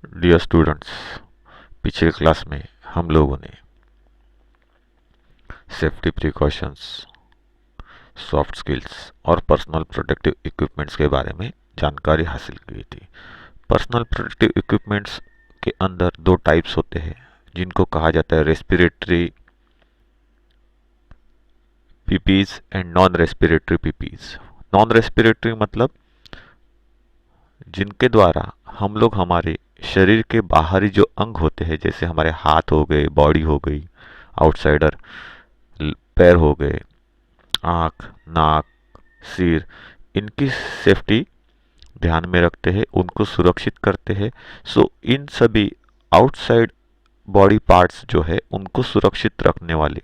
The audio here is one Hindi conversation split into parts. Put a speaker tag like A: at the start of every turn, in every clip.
A: डियर स्टूडेंट्स, पिछले क्लास में हम लोगों ने सेफ्टी प्रिकॉशंस, सॉफ्ट स्किल्स और पर्सनल प्रोटेक्टिव इक्विपमेंट्स के बारे में जानकारी हासिल की थी। पर्सनल प्रोटेक्टिव इक्विपमेंट्स के अंदर दो टाइप्स होते हैं जिनको कहा जाता है respiratory PPs and non respiratory PPs. Non respiratory मतलब जिनके द्वारा हम लोग हमारे शरीर के बाहरी जो अंग होते हैं, जैसे हमारे हाथ हो गए, बॉडी हो गई, आउटसाइडर पैर हो गए, आँख, नाक, सिर, इनकी सेफ्टी ध्यान में रखते हैं, उनको सुरक्षित करते हैं। सो इन सभी आउटसाइड बॉडी पार्ट्स जो है उनको सुरक्षित रखने वाले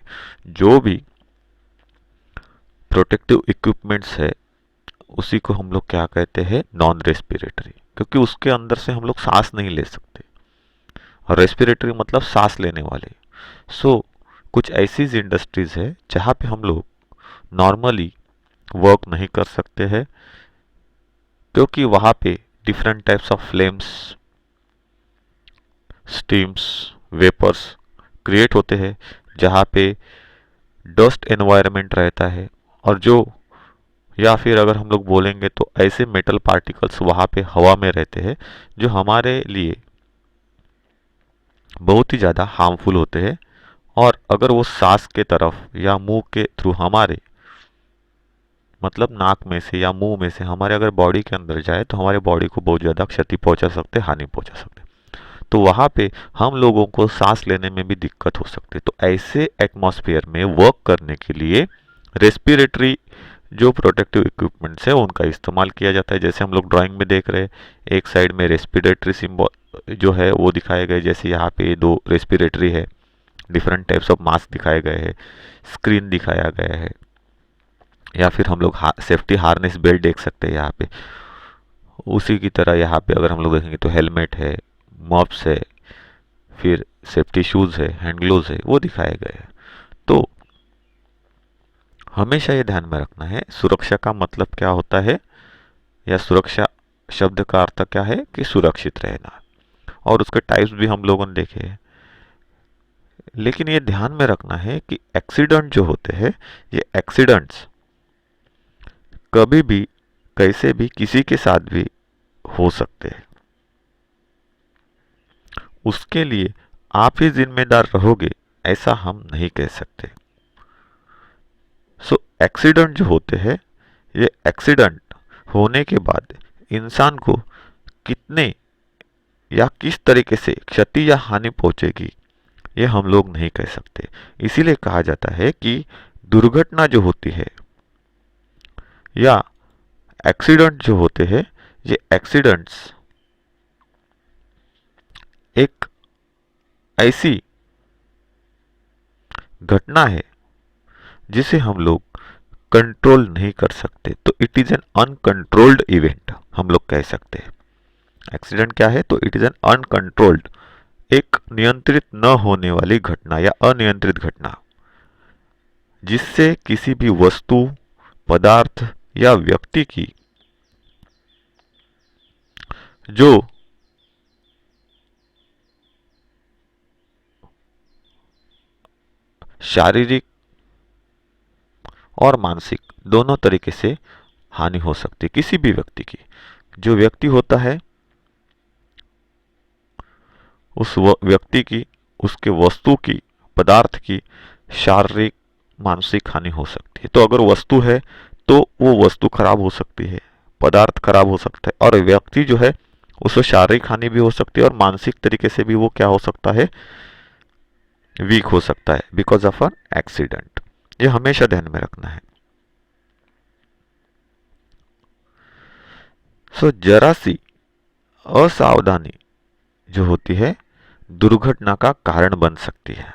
A: जो भी प्रोटेक्टिव इक्विपमेंट्स है उसी को हम लोग क्या कहते हैं, नॉन रेस्पिरेटरी, क्योंकि उसके अंदर से हम लोग सांस नहीं ले सकते। और रेस्पिरेटरी मतलब सांस लेने वाले। सो कुछ ऐसी इंडस्ट्रीज है जहाँ पे हम लोग नॉर्मली वर्क नहीं कर सकते हैं, क्योंकि वहाँ पे different types of flames, steams, vapours create होते हैं, जहाँ पे डस्ट एनवायरनमेंट रहता है, और जो या फिर अगर हम लोग बोलेंगे तो ऐसे मेटल पार्टिकल्स वहाँ पे हवा में रहते हैं जो हमारे लिए बहुत ही ज़्यादा हार्मफुल होते हैं। और अगर वो सांस के तरफ या मुंह के थ्रू हमारे मतलब नाक में से या मुंह में से हमारे अगर बॉडी के अंदर जाए तो हमारे बॉडी को बहुत ज़्यादा क्षति पहुंचा सकते, हानि पहुंचा सकते। तो वहाँ पे हम लोगों को सांस लेने में भी दिक्कत हो सकती है। तो ऐसे एटमॉस्फेयर में वर्क करने के लिए रेस्पिरेटरी जो प्रोटेक्टिव इक्विपमेंट्स है उनका इस्तेमाल किया जाता है। जैसे हम लोग ड्राइंग में देख रहे हैं, एक साइड में रेस्पिरेटरी सिंबल जो है वो दिखाए गए, जैसे यहाँ पे दो रेस्पिरेटरी है, डिफरेंट टाइप्स ऑफ मास्क दिखाए गए हैं, स्क्रीन दिखाया गया है, या फिर हम लोग सेफ्टी हार्नेस बेल्ट देख सकते हैं यहाँ पे। उसी की तरह यहाँ पे अगर हम लोग देखेंगे तो हेलमेट है, मॉप्स है, फिर सेफ्टी शूज़ है, हैंड ग्लोव्स है, वो दिखाए गए हैं। तो हमेशा ये ध्यान में रखना है सुरक्षा का मतलब क्या होता है, या सुरक्षा शब्द का अर्थ क्या है कि सुरक्षित रहना। और उसके टाइप्स भी हम लोगों ने देखे हैं। लेकिन ये ध्यान में रखना है कि एक्सीडेंट जो होते हैं, ये एक्सीडेंट्स कभी भी, कैसे भी, किसी के साथ भी हो सकते हैं। उसके लिए आप ही जिम्मेदार रहोगे ऐसा हम नहीं कह सकते। सो एक्सीडेंट जो होते हैं, ये एक्सीडेंट होने के बाद इंसान को कितने या किस तरीके से क्षति या हानि पहुंचेगी ये हम लोग नहीं कह सकते। इसीलिए कहा जाता है कि दुर्घटना जो होती है या एक्सीडेंट जो होते हैं, ये एक्सीडेंट्स एक ऐसी घटना है जिसे हम लोग कंट्रोल नहीं कर सकते। तो it is an uncontrolled event हम लोग कह सकते हैं। एक्सीडेंट क्या है, तो इट इज एन अनकंट्रोल्ड, एक नियंत्रित न होने वाली घटना या अनियंत्रित घटना, जिससे किसी भी वस्तु, पदार्थ या व्यक्ति की जो शारीरिक और मानसिक दोनों तरीके से हानि हो सकती है किसी भी व्यक्ति की। जो व्यक्ति होता है उस व्यक्ति की, उसके वस्तु की, पदार्थ की शारीरिक, मानसिक हानि हो सकती है। तो अगर वस्तु है तो वो वस्तु खराब हो सकती है, पदार्थ खराब हो सकता है, और व्यक्ति जो है उसको शारीरिक हानि भी हो सकती है और मानसिक तरीके से भी वो क्या हो सकता है, वीक हो सकता है बिकॉज ऑफ एन एक्सीडेंट। ये हमेशा ध्यान में रखना है। सो जरा सी असावधानी जो होती है दुर्घटना का कारण बन सकती है।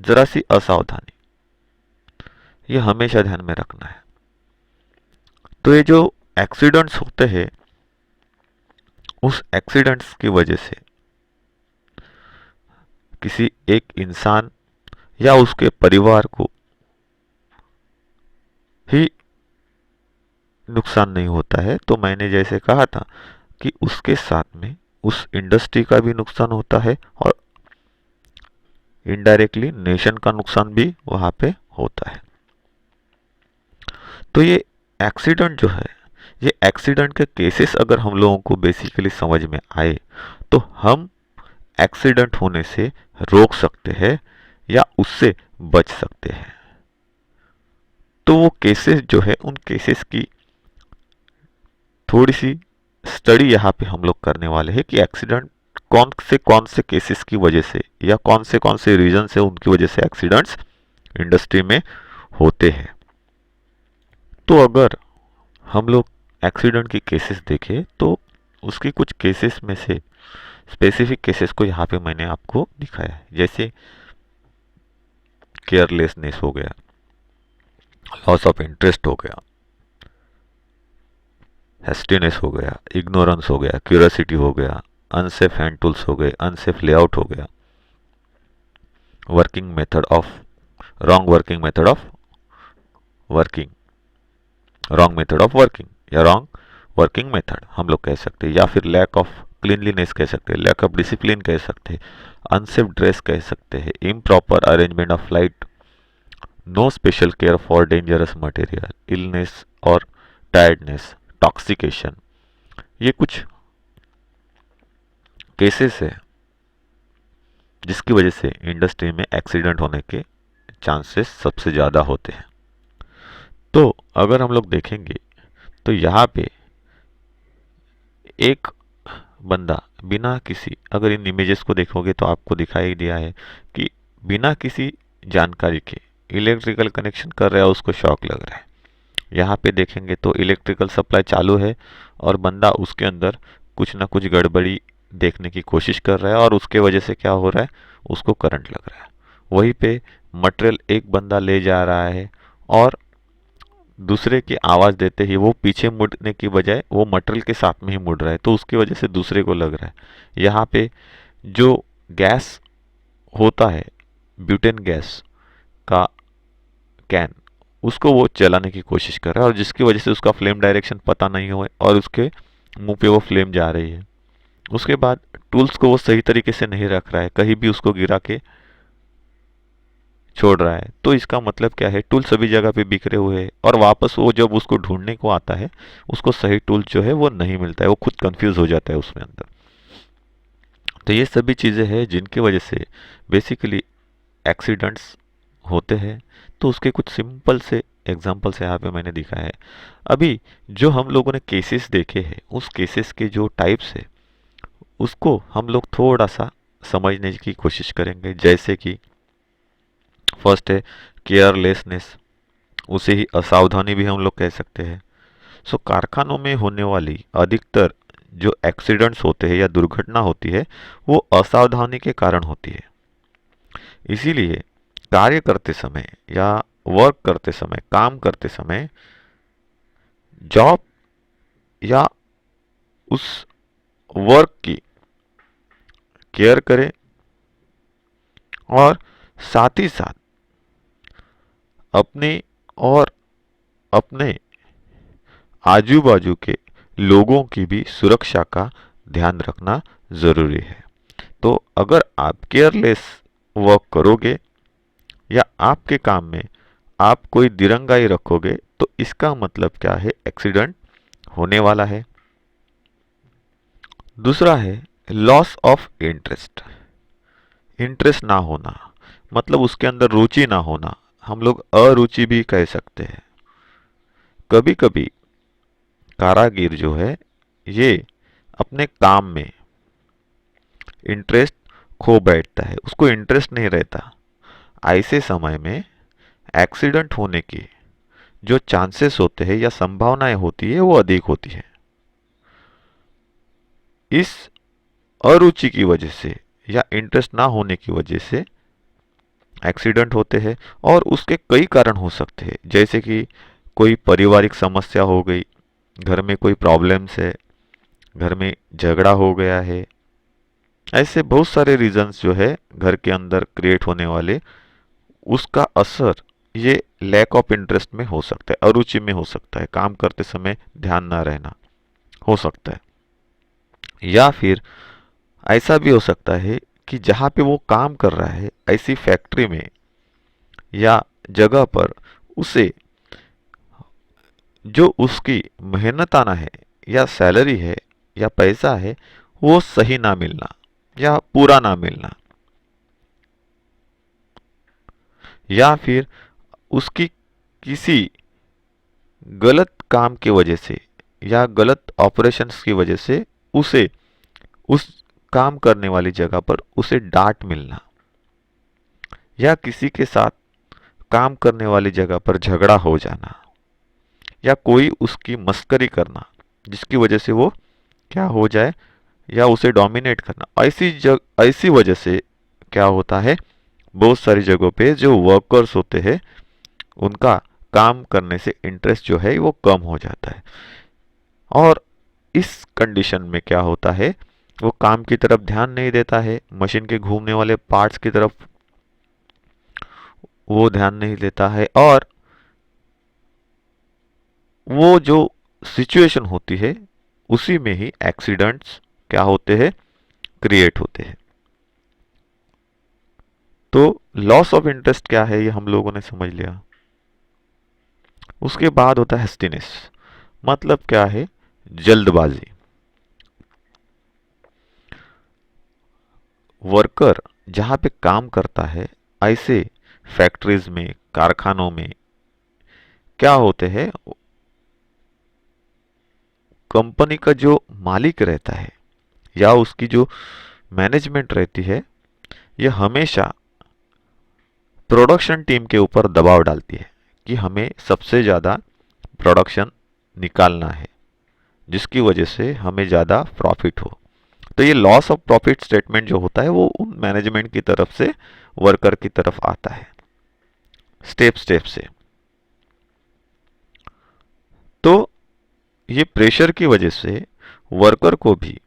A: जरा सी असावधानी ये हमेशा ध्यान में रखना है। तो ये जो एक्सीडेंट्स होते हैं, उस एक्सीडेंट्स की वजह से किसी एक इंसान या उसके परिवार को ही नुकसान नहीं होता है। तो मैंने जैसे कहा था कि उसके साथ में उस इंडस्ट्री का भी नुकसान होता है और इनडायरेक्टली नेशन का नुकसान भी वहाँ पे होता है। तो ये एक्सीडेंट जो है, ये एक्सीडेंट के केसेस अगर हम लोगों को बेसिकली समझ में आए तो हम एक्सीडेंट होने से रोक सकते हैं या उससे बच सकते हैं। तो वो केसेस जो है, उन केसेस की थोड़ी सी स्टडी यहाँ पे हम लोग करने वाले हैं कि एक्सीडेंट कौन से केसेस की वजह से या कौन से रीजन से उनकी वजह से एक्सीडेंट्स इंडस्ट्री में होते हैं। तो अगर हम लोग एक्सीडेंट की केसेस देखें तो उसकी कुछ केसेस में से स्पेसिफिक केसेस को यहाँ पे मैंने आपको दिखाया है। जैसे केयरलेसनेस हो गया, लॉस ऑफ इंटरेस्ट हो गया, हेस्टीनेस हो गया, इग्नोरेंस हो गया, क्यूरियोसिटी हो गया, अनसेफ हैंड टूल्स हो गए, अनसेफ लेआउट हो गया, working method of wrong working method of working wrong method of working या रॉन्ग वर्किंग मेथड हम लोग कह सकते हैं, या फिर लैक ऑफ क्लीनलीनेस कह सकते हैं, लैक ऑफ डिसिप्लिन कह सकते हैं, अनसेफ ड्रेस कह सकते हैं, improper arrangement of flight, no special care for dangerous material, illness और टायर्डनेस, टॉक्सिकेशन। ये कुछ केसेस है जिसकी वजह से इंडस्ट्री में एक्सीडेंट होने के चांसेस सबसे ज़्यादा होते हैं। तो अगर हम लोग देखेंगे तो यहाँ पे एक बंदा बिना किसी, अगर इन इमेजेस को देखोगे तो आपको दिखाई दिया है कि बिना किसी जानकारी के इलेक्ट्रिकल कनेक्शन कर रहा है, उसको शॉक लग रहा है। यहाँ पे देखेंगे तो इलेक्ट्रिकल सप्लाई चालू है और बंदा उसके अंदर कुछ ना कुछ गड़बड़ी देखने की कोशिश कर रहा है और उसके वजह से क्या हो रहा है, उसको करंट लग रहा है। वहीं पे मटेरियल एक बंदा ले जा रहा है और दूसरे की आवाज़ देते ही वो पीछे मुड़ने की बजाय वो मटेरियल के साथ में ही मुड़ रहा है, तो उसकी वजह से दूसरे को लग रहा है। यहाँ पे जो गैस होता है, ब्यूटेन गैस का कैन, उसको वो चलाने की कोशिश कर रहा है और जिसकी वजह से उसका फ्लेम डायरेक्शन पता नहीं हुआ और उसके मुंह पे वो फ्लेम जा रही है। उसके बाद टूल्स को वो सही तरीके से नहीं रख रहा है, कहीं भी उसको गिरा के छोड़ रहा है। तो इसका मतलब क्या है, टूल सभी जगह पे बिखरे हुए हैं और वापस वो जब उसको ढूंढने को आता है उसको सही टूल जो है वो नहीं मिलता है, वो खुद कंफ्यूज हो जाता है उसमें अंदर। तो ये सभी चीज़ें हैं जिनकी वजह से बेसिकली एक्सीडेंट्स होते हैं। तो उसके कुछ सिंपल से एग्जाम्पल्स यहाँ पे मैंने दिखाया है। अभी जो हम लोगों ने केसेस देखे हैं, उस केसेस के जो टाइप्स है उसको हम लोग थोड़ा सा समझने की कोशिश करेंगे। जैसे कि फर्स्ट है केयरलेसनेस, उसे ही असावधानी भी हम लोग कह सकते हैं। सो कारखानों में होने वाली अधिकतर जो एक्सीडेंट्स होते हैं या दुर्घटना होती है वो असावधानी के कारण होती है। इसीलिए कार्य करते समय या वर्क करते समय, काम करते समय जॉब या उस वर्क की केयर करें और साथ ही साथ अपने और अपने आजू बाजू के लोगों की भी सुरक्षा का ध्यान रखना ज़रूरी है। तो अगर आप केयरलेस वर्क करोगे या आपके काम में आप कोई दिरंगाई रखोगे तो इसका मतलब क्या है, एक्सीडेंट होने वाला है। दूसरा है लॉस ऑफ इंटरेस्ट। इंटरेस्ट ना होना मतलब उसके अंदर रुचि ना होना, हम लोग अरुचि भी कह सकते हैं। कभी कभी कारागिर जो है ये अपने काम में इंटरेस्ट खो बैठता है, उसको इंटरेस्ट नहीं रहता। ऐसे समय में एक्सीडेंट होने की जो चांसेस होते हैं या संभावनाएं होती है वो अधिक होती है। इस अरुचि की वजह से या इंटरेस्ट ना होने की वजह से एक्सीडेंट होते हैं और उसके कई कारण हो सकते हैं। जैसे कि कोई पारिवारिक समस्या हो गई, घर में कोई प्रॉब्लम्स है, घर में झगड़ा हो गया है, ऐसे बहुत सारे रीजंस जो है घर के अंदर क्रिएट होने वाले, उसका असर ये लैक ऑफ इंटरेस्ट में हो सकता है, अरुचि में हो सकता है, काम करते समय ध्यान ना रहना हो सकता है, या फिर ऐसा भी हो सकता है कि जहाँ पे वो काम कर रहा है ऐसी फैक्ट्री में या जगह पर उसे जो उसकी मेहनताना है या सैलरी है या पैसा है वो सही ना मिलना या पूरा ना मिलना, या फिर उसकी किसी गलत काम की वजह से या गलत ऑपरेशंस की वजह से उसे उस काम करने वाली जगह पर उसे डांट मिलना, या किसी के साथ काम करने वाली जगह पर झगड़ा हो जाना, या कोई उसकी मस्करी करना जिसकी वजह से वो क्या हो जाए या उसे डोमिनेट करना। ऐसी वजह से क्या होता है, बहुत सारी जगहों पे जो वर्कर्स होते हैं उनका काम करने से इंटरेस्ट जो है वो कम हो जाता है, और इस कंडीशन में क्या होता है, वो काम की तरफ ध्यान नहीं देता है, मशीन के घूमने वाले पार्ट्स की तरफ वो ध्यान नहीं देता है, और वो जो सिचुएशन होती है उसी में ही एक्सीडेंट्स क्या होते हैं, क्रिएट होते हैं। तो लॉस ऑफ इंटरेस्ट क्या है ये हम लोगों ने समझ लिया। उसके बाद होता है हेस्टीनेस, मतलब क्या है, जल्दबाजी। वर्कर जहां पे काम करता है ऐसे फैक्ट्रीज में, कारखानों में क्या होते हैं, कंपनी का जो मालिक रहता है या उसकी जो मैनेजमेंट रहती है यह हमेशा प्रोडक्शन टीम के ऊपर दबाव डालती है कि हमें सबसे ज़्यादा प्रोडक्शन निकालना है जिसकी वजह से हमें ज़्यादा प्रॉफिट हो। तो ये लॉस ऑफ प्रॉफिट स्टेटमेंट जो होता है वो उन मैनेजमेंट की तरफ से वर्कर की तरफ आता है स्टेप स्टेप से। तो ये प्रेशर की वजह से वर्कर को भी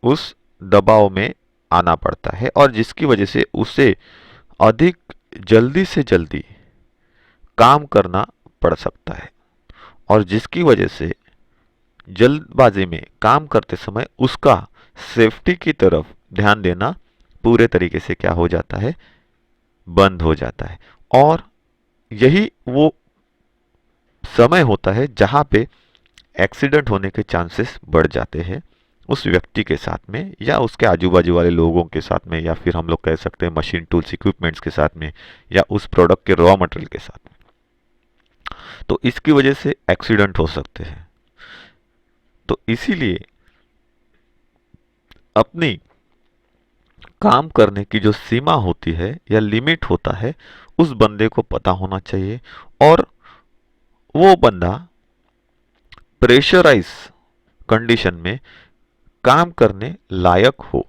A: उस दबाव में आना पड़ता है और जिसकी वजह से उसे अधिक जल्दी से जल्दी काम करना पड़ सकता है, और जिसकी वजह से जल्दबाजी में काम करते समय उसका सेफ्टी की तरफ ध्यान देना पूरे तरीके से क्या हो जाता है, बंद हो जाता है। और यही वो समय होता है जहां पे एक्सीडेंट होने के चांसेस बढ़ जाते हैं उस व्यक्ति के साथ में या उसके आजू बाजू वाले लोगों के साथ में, या फिर हम लोग कह सकते हैं मशीन टूल्स इक्विपमेंट्स के साथ में, या उस प्रोडक्ट के रॉ मटेरियल के साथ में। तो इसकी वजह से एक्सीडेंट हो सकते हैं। तो इसीलिए अपनी काम करने की जो सीमा होती है या लिमिट होता है उस बंदे को पता होना चाहिए, और वो बंदा प्रेशराइज कंडीशन में काम करने लायक हो,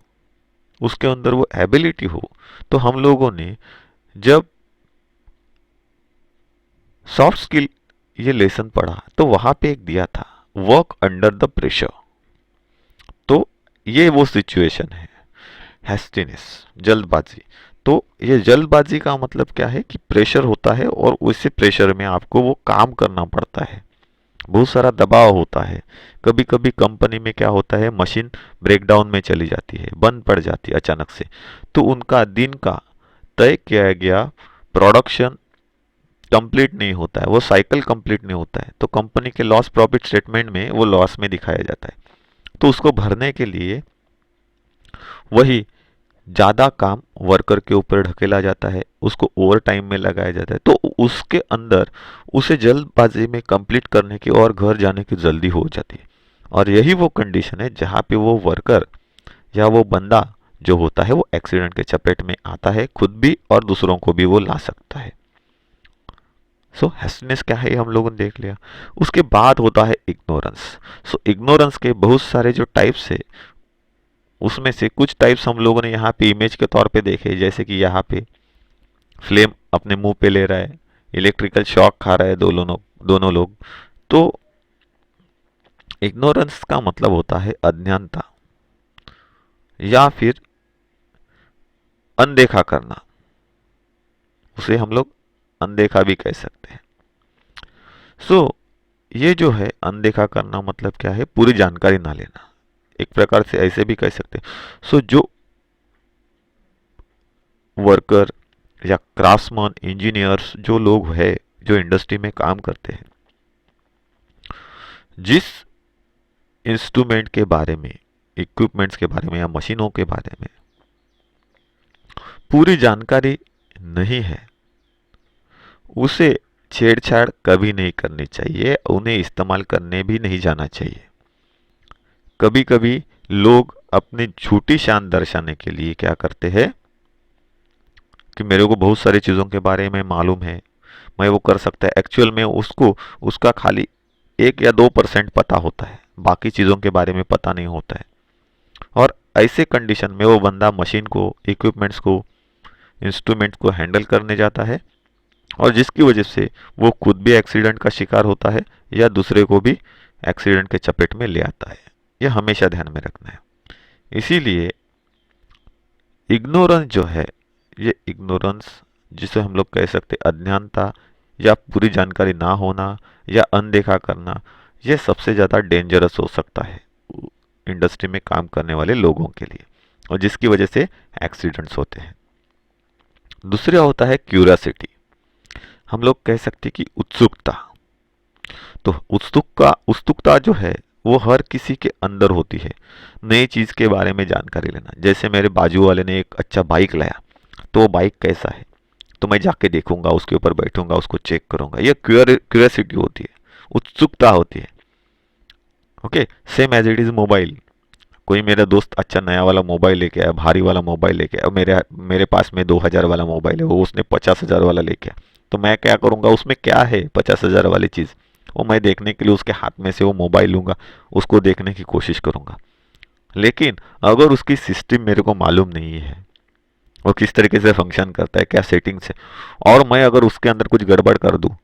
A: उसके अंदर वो एबिलिटी हो। तो हम लोगों ने जब सॉफ्ट स्किल ये लेसन पढ़ा तो वहां पे एक दिया था वर्क अंडर द प्रेशर। तो ये वो सिचुएशन है, हैस्टीनेस, जल्दबाजी। तो ये जल्दबाजी का मतलब क्या है कि प्रेशर होता है और उसी प्रेशर में आपको वो काम करना पड़ता है, बहुत सारा दबाव होता है। कभी कभी कंपनी में क्या होता है, मशीन ब्रेकडाउन में चली जाती है, बंद पड़ जाती है अचानक से, तो उनका दिन का तय किया गया प्रोडक्शन कंप्लीट नहीं होता है, वो साइकिल कंप्लीट नहीं होता है, तो कंपनी के लॉस प्रॉफिट स्टेटमेंट में वो लॉस में दिखाया जाता है। तो उसको भरने के लिए वही ज़्यादा काम वर्कर के ऊपर ढकेला जाता है, उसको ओवर टाइम में लगाया जाता है, तो उसके अंदर उसे जल्दबाजी में कंप्लीट करने की और घर जाने की जल्दी हो जाती है। और यही वो कंडीशन है जहाँ पे वो वर्कर या वो बंदा जो होता है वो एक्सीडेंट के चपेट में आता है, खुद भी और दूसरों को भी वो ला सकता है। सो हैस्टीनेस क्या है ये हम लोगों ने देख लिया। उसके बाद होता है इग्नोरेंस। सो इग्नोरेंस के बहुत सारे जो टाइप्स है उसमें से कुछ टाइप्स हम लोगों ने यहाँ पे इमेज के तौर पे देखे, जैसे कि यहाँ पे फ्लेम अपने मुंह पे ले रहा है, इलेक्ट्रिकल शॉक खा रहा है दोनों लोग। तो इग्नोरेंस का मतलब होता है अज्ञानता या फिर अनदेखा करना, उसे हम लोग अनदेखा भी कह सकते हैं। सो ये जो है अनदेखा करना मतलब क्या है, पूरी जानकारी ना लेना, एक प्रकार से ऐसे भी कह सकते हैं। सो जो वर्कर या क्राफ्ट्समैन, इंजीनियर्स, जो लोग हैं जो इंडस्ट्री में काम करते हैं, जिस इंस्ट्रूमेंट के बारे में, इक्विपमेंट्स के बारे में या मशीनों के बारे में पूरी जानकारी नहीं है, उसे छेड़छाड़ कभी नहीं करनी चाहिए, उन्हें इस्तेमाल करने भी नहीं जाना चाहिए। कभी कभी लोग अपनी झूठी शान दर्शाने के लिए क्या करते हैं कि मेरे को बहुत सारी चीज़ों के बारे में मालूम है, मैं वो कर सकता है। एक्चुअल में उसको उसका खाली 1 या 2% पता होता है, बाकी चीज़ों के बारे में पता नहीं होता है। और ऐसे कंडीशन में वो बंदा मशीन को, इक्विपमेंट्स को, इंस्ट्रूमेंट्स को हैंडल करने जाता है, और जिसकी वजह से वो खुद भी एक्सीडेंट का शिकार होता है या दूसरे को भी एक्सीडेंट के चपेट में ले आता है। यह हमेशा ध्यान में रखना है। इसीलिए इग्नोरेंस जो है, ये इग्नोरेंस जिसे हम लोग कह सकते अज्ञानता या पूरी जानकारी ना होना या अनदेखा करना, यह सबसे ज़्यादा डेंजरस हो सकता है इंडस्ट्री में काम करने वाले लोगों के लिए, और जिसकी वजह से एक्सीडेंट्स होते हैं। दूसरा होता है क्यूरियोसिटी, हम लोग कह सकते कि उत्सुकता। तो उत्सुकता जो है वो हर किसी के अंदर होती है, नई चीज़ के बारे में जानकारी लेना। जैसे मेरे बाजू वाले ने एक अच्छा बाइक लाया, तो वो बाइक कैसा है, तो मैं जाके देखूंगा, उसके ऊपर बैठूंगा, उसको चेक करूंगा। ये क्यूरियोसिटी होती है, उत्सुकता होती है। Okay, same as it is mobile. कोई मेरा दोस्त अच्छा नया वाला मोबाइल लेके आया, भारी वाला मोबाइल लेके आया, मेरे मेरे पास में 2000 वाला मोबाइल है, वो उसने 50,000 वाला लेके आया, तो मैं क्या करूंगा, उसमें क्या है 50,000 वाली चीज़, वो मैं देखने के लिए उसके हाथ में से वो मोबाइल लूंगा, उसको देखने की कोशिश करूंगा। लेकिन अगर उसकी सिस्टम मेरे को मालूम नहीं है, वो किस तरीके से फंक्शन करता है, क्या सेटिंग्स है, और मैं अगर उसके अंदर कुछ गड़बड़ कर दूं,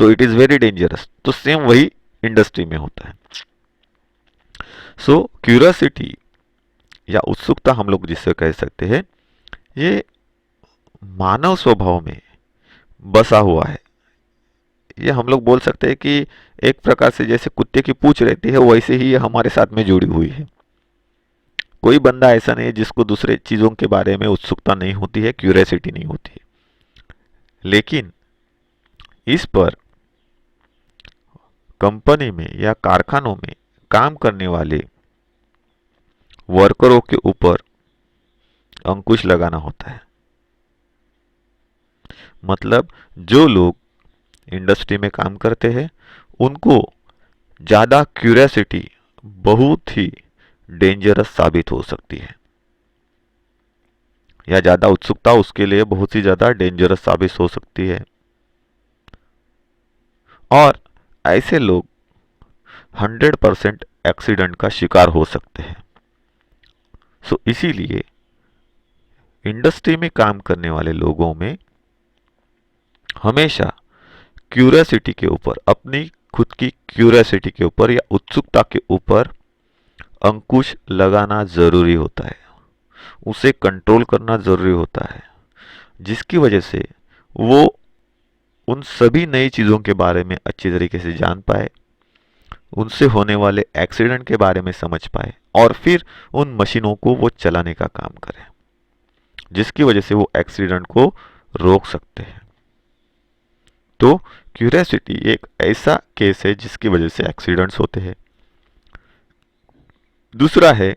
A: तो इट इज़ वेरी डेंजरस। तो सेम वही इंडस्ट्री में होता है। सो क्यूरियोसिटी या उत्सुकता हम लोग जिससे कह सकते हैं, ये मानव स्वभाव में बसा हुआ है। ये हम लोग बोल सकते हैं कि एक प्रकार से जैसे कुत्ते की पूंछ रहती है, वैसे ही ये हमारे साथ में जुड़ी हुई है। कोई बंदा ऐसा नहीं है जिसको दूसरे चीज़ों के बारे में उत्सुकता नहीं होती है, क्यूरियोसिटी नहीं होती है। लेकिन इस पर कंपनी में या कारखानों में काम करने वाले वर्करों के ऊपर अंकुश लगाना होता है। मतलब जो लोग इंडस्ट्री में काम करते हैं, उनको ज़्यादा क्यूरियोसिटी बहुत ही डेंजरस साबित हो सकती है, या ज़्यादा उत्सुकता उसके लिए बहुत ही ज़्यादा डेंजरस साबित हो सकती है। और ऐसे लोग 100% एक्सीडेंट का शिकार हो सकते हैं। सो इसीलिए इंडस्ट्री में काम करने वाले लोगों में हमेशा क्यूरियोसिटी के ऊपर, अपनी खुद की क्यूरियोसिटी के ऊपर या उत्सुकता के ऊपर अंकुश लगाना ज़रूरी होता है, उसे कंट्रोल करना ज़रूरी होता है, जिसकी वजह से वो उन सभी नई चीज़ों के बारे में अच्छी तरीके से जान पाए, उनसे होने वाले एक्सीडेंट के बारे में समझ पाए, और फिर उन मशीनों को वो चलाने का काम करें, जिसकी वजह से वो एक्सीडेंट को रोक सकते हैं। तो क्यूरियोसिटी एक ऐसा केस है जिसकी वजह से एक्सीडेंट्स होते हैं। दूसरा है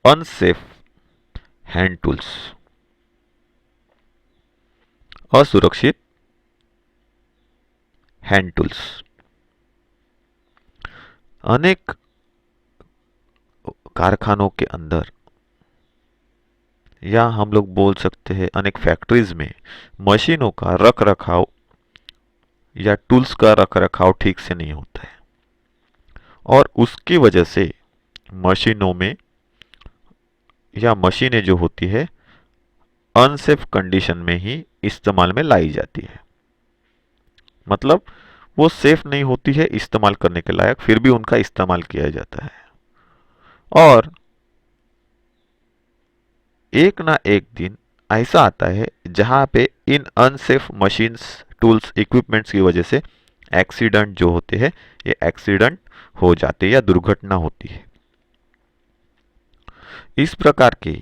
A: अनसेफ हैंड टूल्स, असुरक्षित हैंड टूल्स। अनेक कारखानों के अंदर, या हम लोग बोल सकते हैं अनेक फैक्ट्रीज में, मशीनों का रख रखाव या टूल्स का रख रखाव ठीक से नहीं होता है, और उसकी वजह से मशीनों में या मशीनें जो होती है अनसेफ कंडीशन में ही इस्तेमाल में लाई जाती है। मतलब वो सेफ नहीं होती है इस्तेमाल करने के लायक, फिर भी उनका इस्तेमाल किया जाता है। और एक ना एक दिन ऐसा आता है जहां पे इन अनसेफ मशीन्स, टूल्स, इक्विपमेंट्स की वजह से एक्सीडेंट जो होते हैं, ये एक्सीडेंट हो जाते हैं या दुर्घटना होती है। इस प्रकार के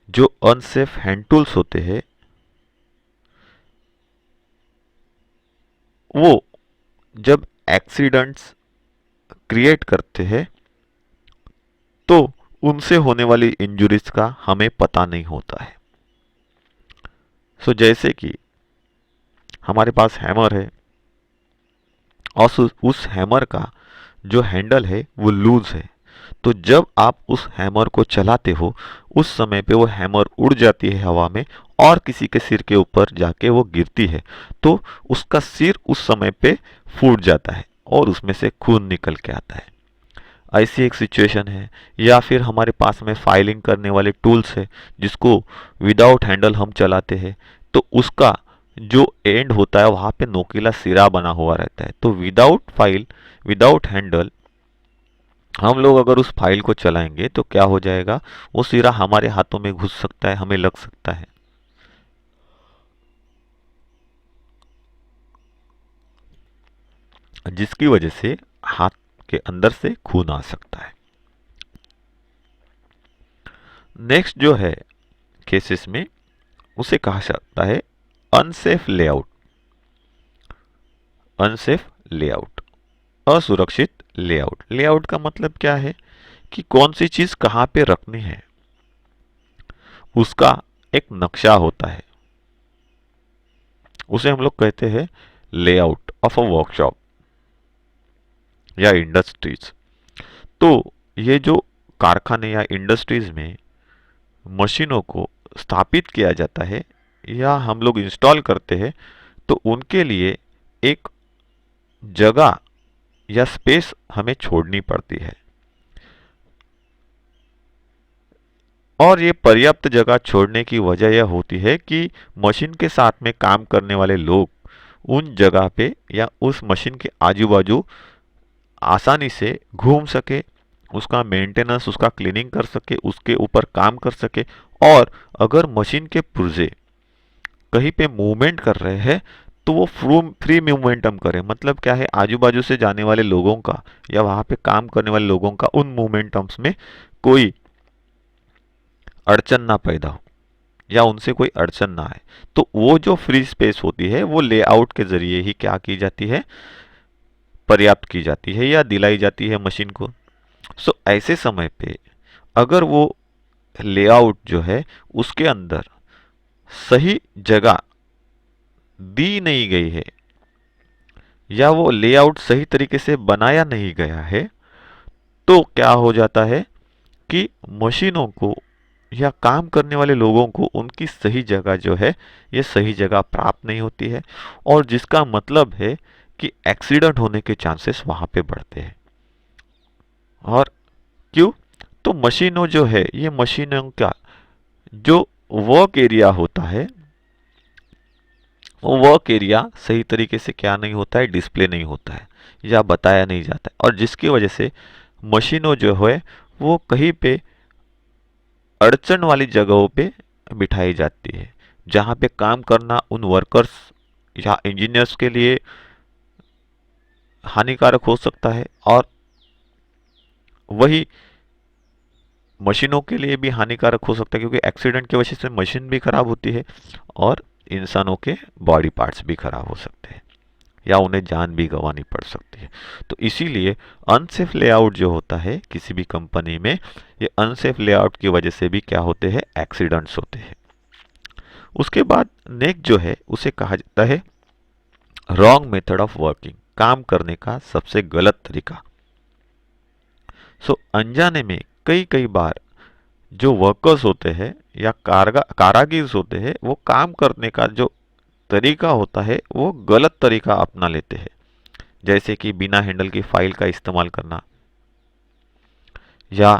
A: जो अनसेफ हैंड टूल्स होते हैं वो जब एक्सीडेंट्स क्रिएट करते हैं तो उनसे होने वाली इंजुरीज का हमें पता नहीं होता है। जैसे कि हमारे पास हैमर है और उस हैमर का जो हैंडल है वो लूज है, तो जब आप उस हैमर को चलाते हो उस समय पे वो हैमर उड़ जाती है हवा में और किसी के सिर के ऊपर जाके वो गिरती है, तो उसका सिर उस समय पे फूट जाता है और उसमें से खून निकल के आता है। ऐसी एक सिचुएशन है। या फिर हमारे पास में फाइलिंग करने वाले टूल्स है जिसको विदाउट हैंडल हम चलाते हैं, तो उसका जो एंड होता है वहां पे नोकीला सिरा बना हुआ रहता है। तो विदाउट हैंडल हम लोग अगर उस फाइल को चलाएंगे तो क्या हो जाएगा, वो सिरा हमारे हाथों में घुस सकता है, हमें लग सकता है, जिसकी वजह से हाथ के अंदर से खून आ सकता है। नेक्स्ट जो है केसेस में उसे कहा जाता है अनसेफ लेआउट। अनसेफ लेआउट, असुरक्षित लेआउट। लेआउट का मतलब क्या है कि कौन सी चीज कहां पे रखनी है, उसका एक नक्शा होता है, उसे हम लोग कहते हैं लेआउट ऑफ अ वर्कशॉप या इंडस्ट्रीज। तो ये जो कारखाने या इंडस्ट्रीज में मशीनों को स्थापित किया जाता है या हम लोग इंस्टॉल करते हैं, तो उनके लिए एक जगह या स्पेस हमें छोड़नी पड़ती है। और ये पर्याप्त जगह छोड़ने की वजह यह होती है कि मशीन के साथ में काम करने वाले लोग उन जगह पे या उस मशीन के आजू बाजू आसानी से घूम सके, उसका मेंटेनेंस, उसका क्लीनिंग कर सके, उसके ऊपर काम कर सके। और अगर मशीन के पुर्जे कहीं पे मूवमेंट कर रहे हैं तो वो फ्री मूवमेंटम करे। मतलब क्या है, आजू बाजू से जाने वाले लोगों का या वहां पे काम करने वाले लोगों का उन मूवमेंटम्स में कोई अड़चन ना पैदा हो या उनसे कोई अड़चन ना आए। तो वो जो फ्री स्पेस होती है वो लेआउट के जरिए ही क्या की जाती है, पर्याप्त की जाती है या दिलाई जाती है मशीन को। ऐसे समय पे अगर वो लेआउट जो है उसके अंदर सही जगह दी नहीं गई है या वो लेआउट सही तरीके से बनाया नहीं गया है, तो क्या हो जाता है कि मशीनों को या काम करने वाले लोगों को उनकी सही जगह जो है ये सही जगह प्राप्त नहीं होती है, और जिसका मतलब है कि एक्सीडेंट होने के चांसेस वहां पे बढ़ते हैं। और क्यों? तो मशीनों जो है, ये मशीनों का जो वर्क एरिया होता है वो वर्क एरिया सही तरीके से क्या नहीं होता है, डिस्प्ले नहीं होता है या बताया नहीं जाता है, और जिसकी वजह से मशीनों जो है वो कहीं पे अड़चन वाली जगहों पे बिठाई जाती है, जहां पे काम करना उन वर्कर्स या इंजीनियर्स के लिए हानिकारक हो सकता है, और वही मशीनों के लिए भी हानिकारक हो सकता है, क्योंकि एक्सीडेंट की वजह से मशीन भी खराब होती है और इंसानों के बॉडी पार्ट्स भी खराब हो सकते हैं या उन्हें जान भी गंवानी पड़ सकती है। तो इसीलिए अनसेफ लेआउट जो होता है किसी भी कंपनी में, ये अनसेफ लेआउट की वजह से भी क्या होते हैं, एक्सीडेंट्स होते हैं। उसके बाद नेक्स्ट जो है उसे कहा जाता है रॉन्ग मेथड ऑफ वर्किंग, काम करने का सबसे गलत तरीका। अनजाने में कई कई बार जो वर्कर्स होते हैं या कारागिर होते हैं वो काम करने का जो तरीका होता है वो गलत तरीका अपना लेते हैं। जैसे कि बिना हैंडल की फाइल का इस्तेमाल करना, या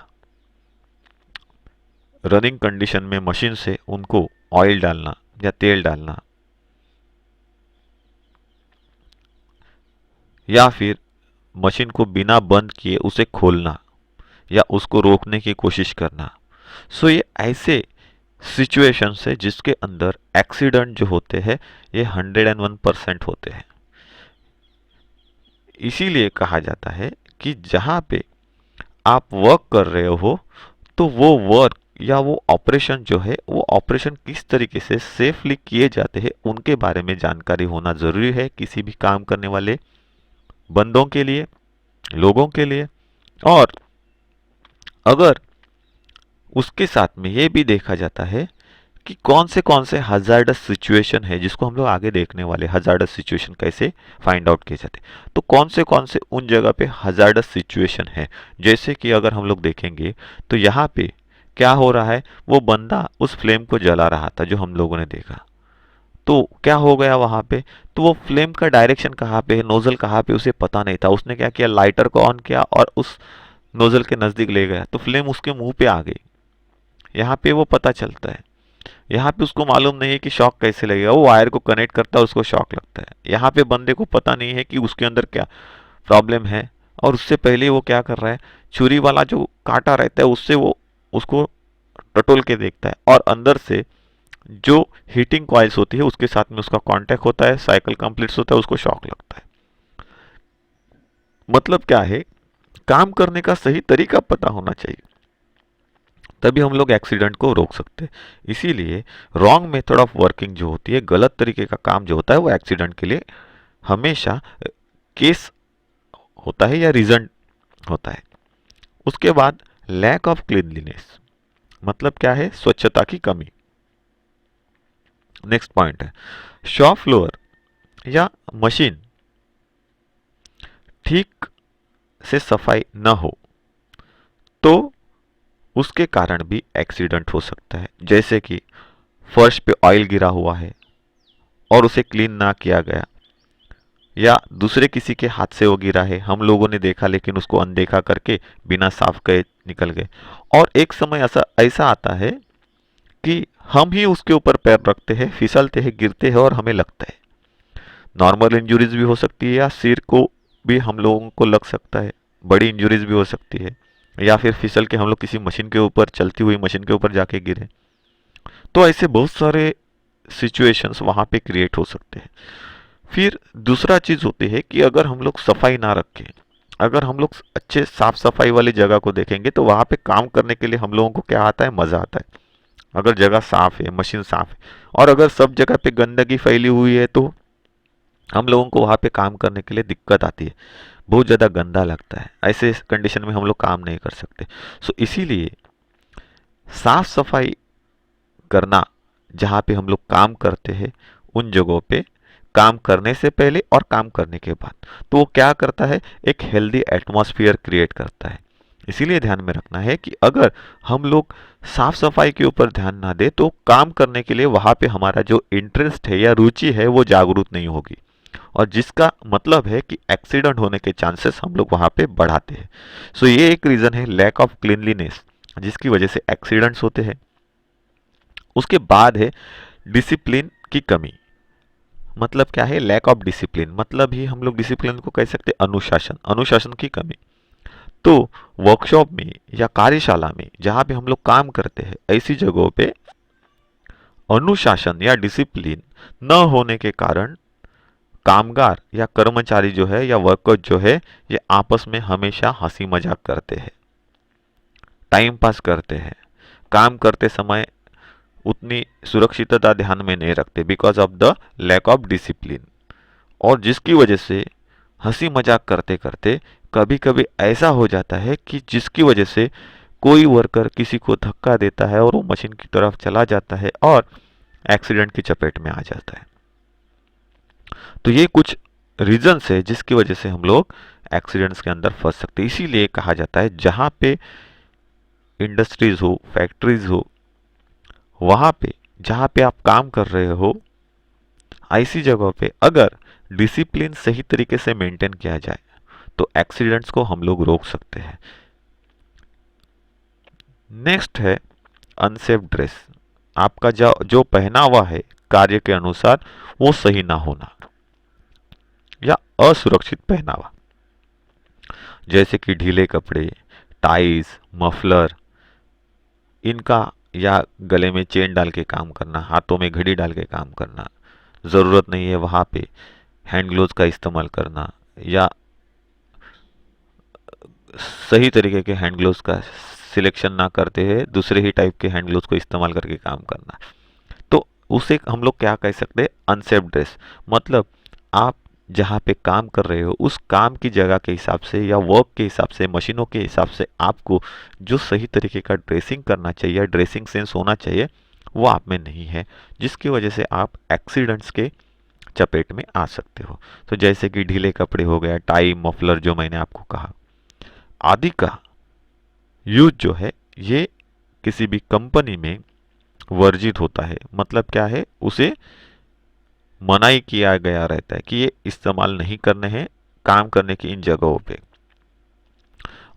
A: रनिंग कंडीशन में मशीन से उनको ऑयल डालना या तेल डालना, या फिर मशीन को बिना बंद किए उसे खोलना या उसको रोकने की कोशिश करना। ये ऐसे सिचुएशंस है जिसके अंदर एक्सीडेंट जो होते हैं ये 101% होते हैं। इसीलिए कहा जाता है कि जहाँ पे आप वर्क कर रहे हो तो वो वर्क या वो ऑपरेशन जो है वो ऑपरेशन किस तरीके से सेफली किए जाते हैं उनके बारे में जानकारी होना ज़रूरी है किसी भी काम करने वाले बंदों के लिए, लोगों के लिए। और अगर उसके साथ में ये भी देखा जाता है कि कौन से हजार्डस सिचुएशन है जिसको हम लोग आगे देखने वाले, हजार्डस सिचुएशन कैसे फाइंड आउट किए जाते हैं। तो कौन से उन जगह पे हजार्डस सिचुएशन है, जैसे कि अगर हम लोग देखेंगे तो यहाँ पे क्या हो रहा है, वो बंदा उस फ्लेम को जला रहा था जो हम लोगों ने देखा। तो क्या हो गया वहां पे, तो वो फ्लेम का डायरेक्शन कहाँ पे है, नोजल कहाँ पे, उसे पता नहीं था। उसने क्या किया, लाइटर को ऑन किया और उस नोजल के नजदीक ले गया तो फ्लेम उसके मुंह पे आ गई। यहाँ पे वो पता चलता है। यहाँ पे उसको मालूम नहीं है कि शॉक कैसे लगेगा, वो वायर को कनेक्ट करता है, उसको शॉक लगता है। यहाँ पे बंदे को पता नहीं है कि उसके अंदर क्या प्रॉब्लम है, और उससे पहले वो क्या कर रहा है, छुरी वाला जो कांटा रहता है उससे वो उसको टटोल के देखता है, और अंदर से जो हीटिंग कॉइल्स होती है उसके साथ में उसका कांटेक्ट होता है, साइकिल कंप्लीट होता है, उसको शॉक लगता है। मतलब क्या है, काम करने का सही तरीका पता होना चाहिए, तभी हम लोग एक्सीडेंट को रोक सकते हैं। इसीलिए रॉन्ग मेथड ऑफ वर्किंग जो होती है, गलत तरीके का काम जो होता है, वो एक्सीडेंट के लिए हमेशा केस होता है या रीजन होता है। उसके बाद लैक ऑफ क्लीनलीनेस, मतलब क्या है, स्वच्छता की कमी। नेक्स्ट पॉइंट है शॉप फ्लोर या मशीन ठीक से सफाई न हो तो उसके कारण भी एक्सीडेंट हो सकता है। जैसे कि फर्श पे ऑयल गिरा हुआ है और उसे क्लीन ना किया गया, या दूसरे किसी के हाथ से वो गिरा है, हम लोगों ने देखा लेकिन उसको अनदेखा करके बिना साफ किए निकल गए, और एक समय ऐसा ऐसा आता है कि हम ही उसके ऊपर पैर रखते हैं, फिसलते हैं, गिरते हैं और हमें लगता है। नॉर्मल इंजुरीज भी हो सकती है, या सिर को भी हम लोगों को लग सकता है, बड़ी इंजुरीज भी हो सकती है, या फिर फिसल के हम लोग किसी मशीन के ऊपर, चलती हुई मशीन के ऊपर जाके गिरे। तो ऐसे बहुत सारे सिचुएशंस वहां पे क्रिएट हो सकते हैं। फिर दूसरा चीज होती है कि अगर हम लोग सफाई ना रखें, अगर हम लोग अच्छे साफ सफाई वाली जगह को देखेंगे तो वहां पे काम करने के लिए हम लोगों को क्या आता है, मजा आता है। अगर जगह साफ है, मशीन साफ है, और अगर सब जगह पे गंदगी फैली हुई है तो हम लोगों को वहां पे काम करने के लिए दिक्कत आती है, बहुत ज़्यादा गंदा लगता है। ऐसे कंडीशन में हम लोग काम नहीं कर सकते। सो इसीलिए साफ सफाई करना, जहाँ पे हम लोग काम करते हैं उन जगहों पे, काम करने से पहले और काम करने के बाद, तो वो क्या करता है, एक हेल्दी एटमॉस्फेयर क्रिएट करता है। इसीलिए ध्यान में रखना है कि अगर हम लोग साफ सफाई के ऊपर ध्यान ना दे तो काम करने के लिए वहां पे हमारा जो इंटरेस्ट है या रुचि है वो जागरूक नहीं होगी, और जिसका मतलब है कि एक्सीडेंट होने के चांसेस हम लोग वहां पे बढ़ाते हैं। सो ये एक रीजन है लैक ऑफ क्लीनलीनेस जिसकी वजह से एक्सीडेंट्स होते हैं। उसके बाद है डिसिप्लिन की कमी। मतलब क्या है, लैक ऑफ डिसिप्लिन, मतलब ही हम लोग डिसिप्लिन को कह सकते हैं अनुशासन, अनुशासन की कमी। तो वर्कशॉप में या कार्यशाला में जहां पे हम लोग काम करते हैं, ऐसी जगहों पे अनुशासन या डिसिप्लिन न होने के कारण कामगार या कर्मचारी जो है या वर्कर जो है, ये आपस में हमेशा हंसी मजाक करते हैं, टाइम पास करते हैं, काम करते समय उतनी सुरक्षितता ध्यान में नहीं रखते because of the lack of discipline. और जिसकी वजह से हंसी मजाक करते करते कभी कभी ऐसा हो जाता है कि जिसकी वजह से कोई वर्कर किसी को धक्का देता है और वो मशीन की तरफ चला जाता है और एक्सीडेंट की चपेट में आ जाता है। तो ये कुछ रीजंस है जिसकी वजह से हम लोग एक्सीडेंट्स के अंदर फंस सकते हैं। इसीलिए कहा जाता है जहां पे इंडस्ट्रीज हो, फैक्ट्रीज हो, वहां पे जहां पे आप काम कर रहे हो, ऐसी जगहों पे अगर डिसिप्लिन सही तरीके से मेंटेन किया जाए तो एक्सीडेंट्स को हम लोग रोक सकते हैं। नेक्स्ट है अनसेफ ड्रेस। आपका जो जो पहनावा है कार्य के अनुसार वो सही ना होना, या असुरक्षित पहनावा, जैसे कि ढीले कपड़े, टाइज, मफलर, इनका, या गले में चेन डाल के काम करना, हाथों में घड़ी डाल के काम करना, ज़रूरत नहीं है वहाँ पे हैंड ग्लोव्स का इस्तेमाल करना, या सही तरीके के हैंड ग्लोव्स का सिलेक्शन ना करते हुए दूसरे ही टाइप के हैंड ग्लोव्स को इस्तेमाल करके काम करना, तो उसे हम लोग क्या कह सकते हैं, अनसेफ ड्रेस। मतलब आप जहाँ पे काम कर रहे हो उस काम की जगह के हिसाब से या वर्क के हिसाब से, मशीनों के हिसाब से आपको जो सही तरीके का ड्रेसिंग करना चाहिए या ड्रेसिंग सेंस होना चाहिए वो आप में नहीं है, जिसकी वजह से आप एक्सीडेंट्स के चपेट में आ सकते हो। तो जैसे कि ढीले कपड़े हो गया, टाई, मफलर जो मैंने आपको कहा, आदि का यूज जो है ये किसी भी कंपनी में वर्जित होता है। मतलब क्या है, उसे मनाही किया गया रहता है कि ये इस्तेमाल नहीं करने हैं काम करने की इन जगहों पे।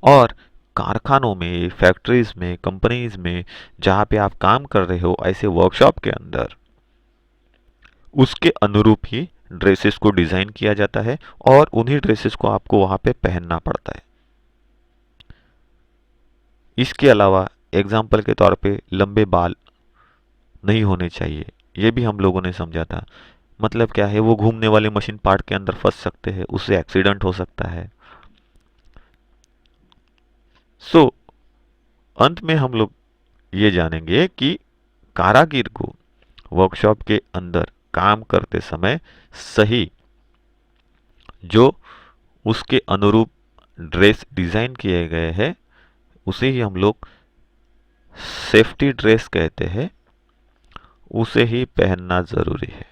A: और कारखानों में, फैक्ट्रीज में, कंपनीज में जहाँ पे आप काम कर रहे हो, ऐसे वर्कशॉप के अंदर उसके अनुरूप ही ड्रेसेस को डिजाइन किया जाता है और उन्हीं ड्रेसेस को आपको वहां पे पहनना पड़ता है। इसके अलावा एग्जाम्पल के तौर पे लंबे बाल नहीं होने चाहिए, ये भी हम लोगों ने समझा था। मतलब क्या है, वो घूमने वाले मशीन पार्ट के अंदर फंस सकते हैं, उससे एक्सीडेंट हो सकता है। सो अंत में हम लोग ये जानेंगे कि कारागिर को वर्कशॉप के अंदर काम करते समय सही जो उसके अनुरूप ड्रेस डिजाइन किए गए हैं उसे ही हम लोग सेफ्टी ड्रेस कहते हैं, उसे ही पहनना जरूरी है,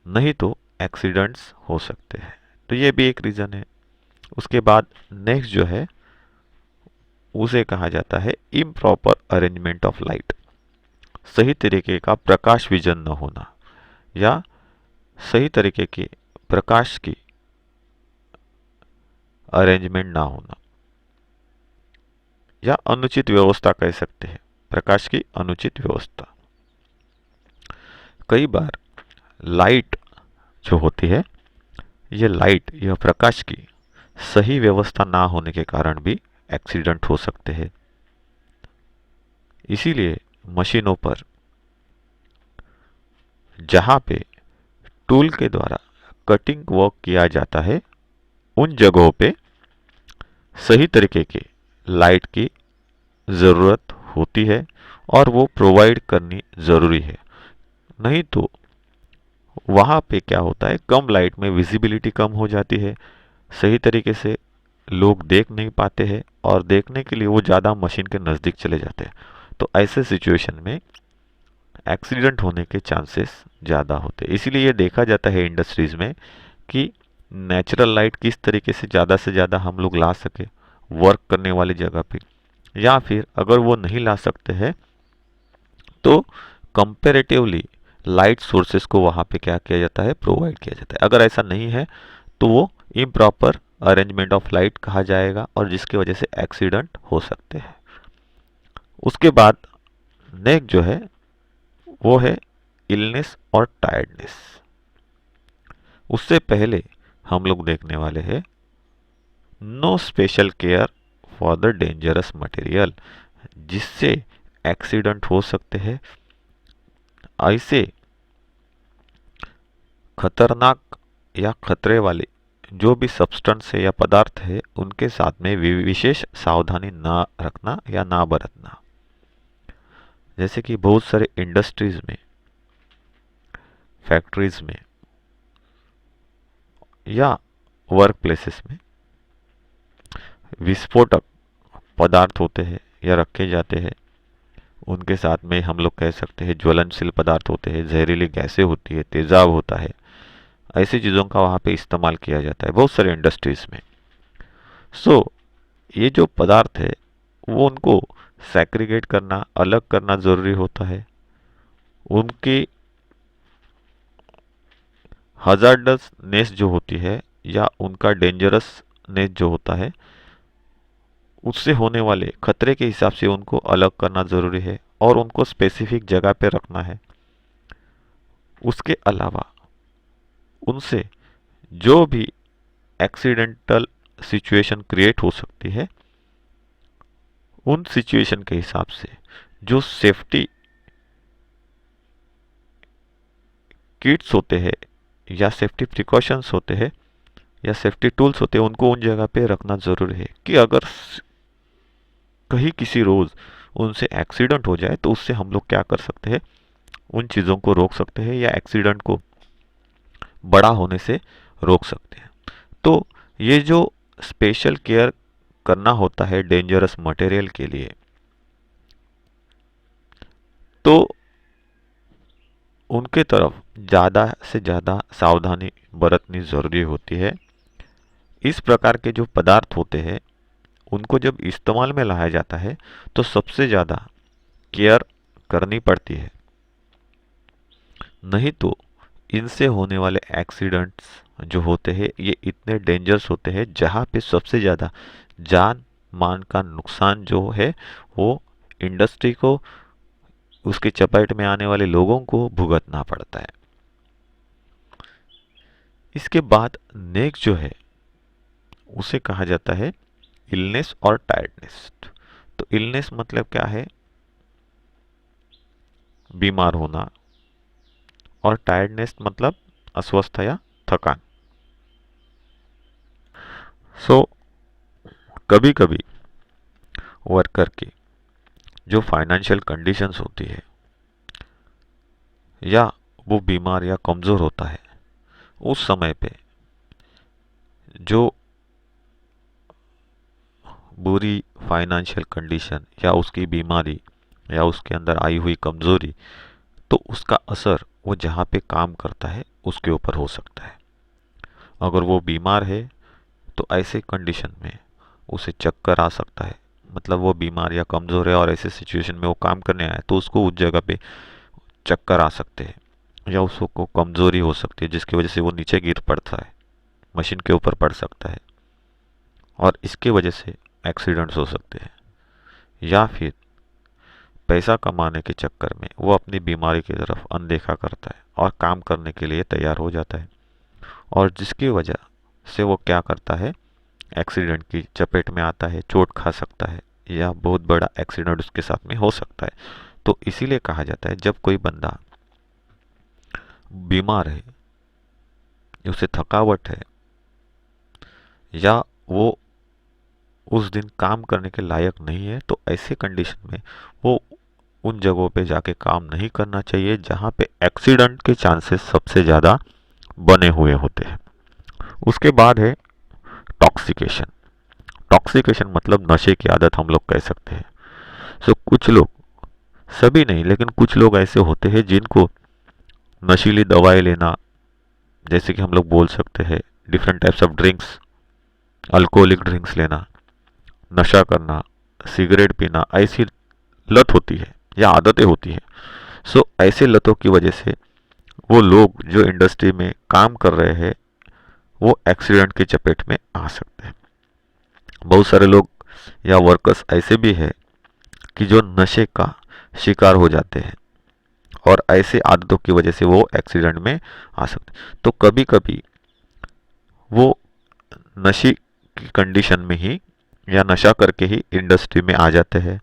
A: नहीं तो एक्सीडेंट्स हो सकते हैं। तो ये भी एक रीजन है। उसके बाद नेक्स्ट जो है उसे कहा जाता है इम्प्रॉपर अरेंजमेंट ऑफ लाइट। सही तरीके का प्रकाश विजन न होना या सही तरीके के प्रकाश की अरेंजमेंट ना होना या अनुचित व्यवस्था कह सकते हैं, प्रकाश की अनुचित व्यवस्था। कई बार लाइट जो होती है, ये लाइट, यह प्रकाश की सही व्यवस्था ना होने के कारण भी एक्सीडेंट हो सकते हैं। इसीलिए मशीनों पर जहां पे टूल के द्वारा कटिंग वर्क किया जाता है उन जगहों पे सही तरीके के लाइट की ज़रूरत होती है और वो प्रोवाइड करनी ज़रूरी है। नहीं तो वहाँ पे क्या होता है, कम लाइट में विजिबिलिटी कम हो जाती है, सही तरीके से लोग देख नहीं पाते हैं और देखने के लिए वो ज़्यादा मशीन के नज़दीक चले जाते हैं। तो ऐसे सिचुएशन में एक्सीडेंट होने के चांसेस ज़्यादा होते हैं। इसीलिए ये देखा जाता है इंडस्ट्रीज़ में कि नेचुरल लाइट किस तरीके से ज़्यादा हम लोग ला सके वर्क करने वाली जगह पे, या फिर अगर वो नहीं ला सकते हैं तो कंपेरेटिवली लाइट सोर्सेस को वहाँ पे क्या किया जाता है, प्रोवाइड किया जाता है। अगर ऐसा नहीं है तो वो इम्प्रॉपर अरेंजमेंट ऑफ लाइट कहा जाएगा और जिसकी वजह से एक्सीडेंट हो सकते हैं। उसके बाद नेक्स्ट जो है वो है इलनेस और टायर्डनेस। उससे पहले हम लोग देखने वाले हैं no special care for the dangerous material, जिससे एक्सीडेंट हो सकते हैं। ऐसे खतरनाक या खतरे वाले जो भी सब्सटेंस है या पदार्थ है उनके साथ में विशेष सावधानी ना रखना या ना बरतना। जैसे कि बहुत सारे इंडस्ट्रीज में, फैक्ट्रीज में या वर्क प्लेसेस में विस्फोटक पदार्थ होते हैं या रखे जाते हैं, उनके साथ में हम लोग कह सकते हैं ज्वलनशील पदार्थ होते हैं, जहरीली गैसें होती है, तेजाब होता है। ऐसी चीज़ों का वहाँ पे इस्तेमाल किया जाता है बहुत सारे इंडस्ट्रीज में। सो ये जो पदार्थ है वो उनको सेग्रीगेट करना, अलग करना ज़रूरी होता है। उनकी हजार्डसनेस जो होती है या उनका डेंजरसनेस जो होता है, उससे होने वाले खतरे के हिसाब से उनको अलग करना ज़रूरी है और उनको स्पेसिफिक जगह पे रखना है। उसके अलावा उनसे जो भी एक्सीडेंटल सिचुएशन क्रिएट हो सकती है, उन सिचुएशन के हिसाब से जो सेफ्टी किट्स होते हैं या सेफ्टी प्रिकॉशंस होते हैं या सेफ्टी टूल्स होते हैं उनको उन जगह पे रखना ज़रूरी है कि अगर कहीं किसी रोज़ उनसे एक्सीडेंट हो जाए तो उससे हम लोग क्या कर सकते हैं, उन चीज़ों को रोक सकते हैं या एक्सीडेंट को बड़ा होने से रोक सकते हैं। तो ये जो स्पेशल केयर करना होता है डेंजरस मटेरियल के लिए, तो उनके तरफ ज़्यादा से ज़्यादा सावधानी बरतनी ज़रूरी होती है। इस प्रकार के जो पदार्थ होते हैं उनको जब इस्तेमाल में लाया जाता है तो सबसे ज़्यादा केयर करनी पड़ती है, नहीं तो इनसे होने वाले एक्सीडेंट्स जो होते हैं ये इतने डेंजरस होते हैं जहाँ पे सबसे ज़्यादा जान मान का नुकसान जो है वो इंडस्ट्री को, उसके चपेट में आने वाले लोगों को भुगतना पड़ता है। इसके बाद नेक्स्ट जो है उसे कहा जाता है इलनेस और टायर्डनेस। तो इलनेस मतलब क्या है, बीमार होना, और टायर्डनेस मतलब अस्वस्थ या थकान। सो कभी कभी वर्कर की जो फाइनेंशियल कंडीशंस होती है या वो बीमार या कमज़ोर होता है, उस समय पे जो बुरी फाइनेंशियल कंडीशन या उसकी बीमारी या उसके अंदर आई हुई कमज़ोरी, तो उसका असर वो जहाँ पे काम करता है उसके ऊपर हो सकता है। अगर वो बीमार है तो ऐसे कंडीशन में उसे चक्कर आ सकता है, मतलब वो बीमार या कमज़ोर है और ऐसे सिचुएशन में वो काम करने आया है तो उसको उस जगह पे चक्कर आ सकते हैं या उसको कमज़ोरी हो सकती है जिसकी वजह से वो नीचे गिर पड़ता है, मशीन के ऊपर पड़ सकता है और इसके वजह से एक्सीडेंट्स हो सकते हैं। या फिर पैसा कमाने के चक्कर में वो अपनी बीमारी की तरफ अनदेखा करता है और काम करने के लिए तैयार हो जाता है और जिसकी वजह से वो क्या करता है, एक्सीडेंट की चपेट में आता है, चोट खा सकता है या बहुत बड़ा एक्सीडेंट उसके साथ में हो सकता है। तो इसीलिए कहा जाता है जब कोई बंदा बीमार है, उसे थकावट है या वो उस दिन काम करने के लायक नहीं है, तो ऐसे कंडीशन में वो उन जगहों पे जाके काम नहीं करना चाहिए जहाँ पे एक्सीडेंट के चांसेस सबसे ज़्यादा बने हुए होते हैं। उसके बाद है टॉक्सिकेशन। टॉक्सिकेशन मतलब नशे की आदत हम लोग कह सकते हैं। सो कुछ लोग, सभी नहीं लेकिन कुछ लोग ऐसे होते हैं जिनको नशीली दवाएं लेना, जैसे कि हम लोग बोल सकते हैं different types of drinks, alcoholic drinks लेना, नशा करना, सिगरेट पीना, ऐसी लत होती है या आदतें होती है। सो ऐसे लतों की वजह से वो लोग जो इंडस्ट्री में काम कर रहे हैं वो एक्सीडेंट की चपेट में आ सकते हैं। बहुत सारे लोग या वर्कर्स ऐसे भी हैं कि जो नशे का शिकार हो जाते हैं और ऐसे आदतों की वजह से वो एक्सीडेंट में आ सकते हैं। तो कभी कभी वो नशे की कंडीशन में ही या नशा करके ही इंडस्ट्री में आ जाते हैं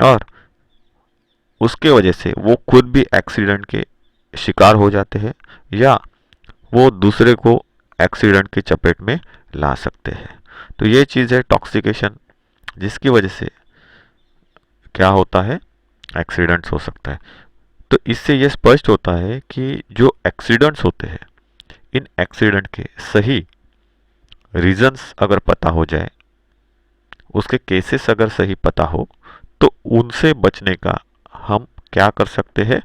A: और उसके वजह से वो खुद भी एक्सीडेंट के शिकार हो जाते हैं या वो दूसरे को एक्सीडेंट की चपेट में ला सकते हैं। तो ये चीज़ है टॉक्सिकेशन, जिसकी वजह से क्या होता है, एक्सीडेंट्स हो सकता है। तो इससे ये स्पष्ट होता है कि जो एक्सीडेंट्स होते हैं, इन एक्सीडेंट के सही रीजंस अगर पता हो जाए, उसके केसेस अगर सही पता हो, तो उनसे बचने का हम क्या कर सकते हैं,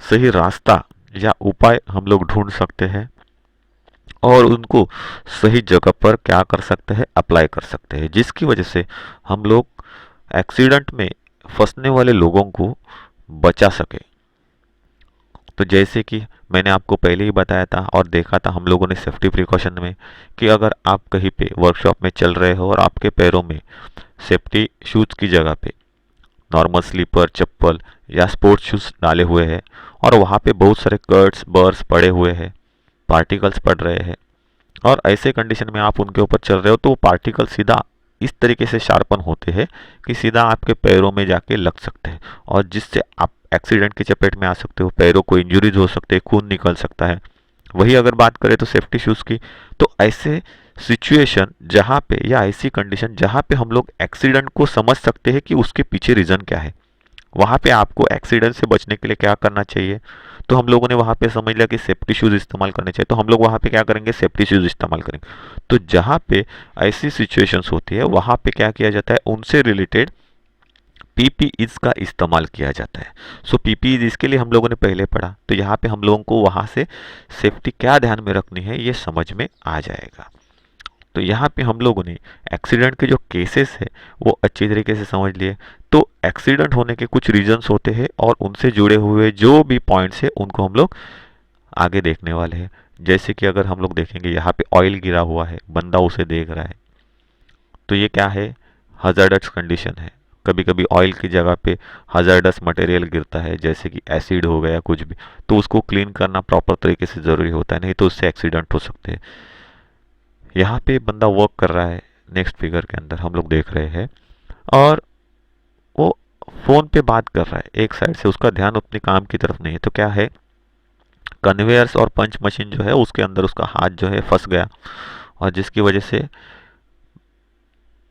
A: सही रास्ता या उपाय हम लोग ढूंढ सकते हैं और उनको सही जगह पर क्या कर सकते हैं, अप्लाई कर सकते हैं, जिसकी वजह से हम लोग एक्सीडेंट में फंसने वाले लोगों को बचा सके। तो जैसे कि मैंने आपको पहले ही बताया था और देखा था हम लोगों ने सेफ्टी प्रिकॉशन में कि अगर आप कहीं पे वर्कशॉप में चल रहे हो और आपके पैरों में सेफ्टी शूज़ की जगह पे नॉर्मल स्लीपर, चप्पल या स्पोर्ट्स शूज़ डाले हुए हैं और वहाँ पे बहुत सारे कट्स बर्स पड़े हुए हैं, पार्टिकल्स पड़ रहे हैं और ऐसे कंडीशन में आप उनके ऊपर चल रहे हो तो वो पार्टिकल सीधा इस तरीके से शार्पन होते हैं कि सीधा आपके पैरों में जाके लग सकते हैं और जिससे आप एक्सीडेंट की चपेट में आ सकते हो, पैरों को इंजरीज हो सकते हैं, खून निकल सकता है। वही अगर बात करें तो सेफ्टी शूज़ की, तो ऐसे सिचुएशन जहाँ पे या ऐसी कंडीशन जहाँ पे हम लोग एक्सीडेंट को समझ सकते हैं कि उसके पीछे रीज़न क्या है, वहाँ पे आपको एक्सीडेंट से बचने के लिए क्या करना चाहिए। तो हम लोगों ने वहाँ पे समझ लिया कि सेफ्टी शूज़ इस्तेमाल करने चाहिए, तो हम लोग वहाँ पे क्या करेंगे, सेफ्टी शूज़ इस्तेमाल करेंगे। तो जहाँ पे ऐसी सिचुएशंस होती है वहाँ पे क्या किया जाता है, उनसे रिलेटेड पीपीईज का इस्तेमाल किया जाता है। सो पीपीईज इसके लिए हम लोगों ने पहले पढ़ा, तो यहाँ पे हम लोगों को वहाँ से सेफ्टी क्या ध्यान में रखनी है ये समझ में आ जाएगा। तो यहाँ पे हम लोगों ने एक्सीडेंट के जो केसेस है वो अच्छी तरीके से समझ लिए। तो एक्सीडेंट होने के कुछ रीजंस होते हैं और उनसे जुड़े हुए जो भी पॉइंट्स है उनको हम लोग आगे देखने वाले हैं। जैसे कि अगर हम लोग देखेंगे यहाँ पे ऑयल गिरा हुआ है, बंदा उसे देख रहा है, तो ये क्या है, हजार्डस कंडीशन है। कभी कभी ऑयल की जगह पे हजार्डस मटेरियल गिरता है, जैसे कि एसिड हो गया कुछ भी, तो उसको क्लीन करना प्रॉपर तरीके से ज़रूरी होता है, नहीं तो उससे एक्सीडेंट हो सकते हैं। यहाँ पे बंदा वर्क कर रहा है, नेक्स्ट फिगर के अंदर हम लोग देख रहे हैं, और वो फ़ोन पे बात कर रहा है एक साइड से, उसका ध्यान अपने काम की तरफ नहीं है। तो क्या है, कन्वेयर्स और पंच मशीन जो है उसके अंदर उसका हाथ जो है फंस गया, और जिसकी वजह से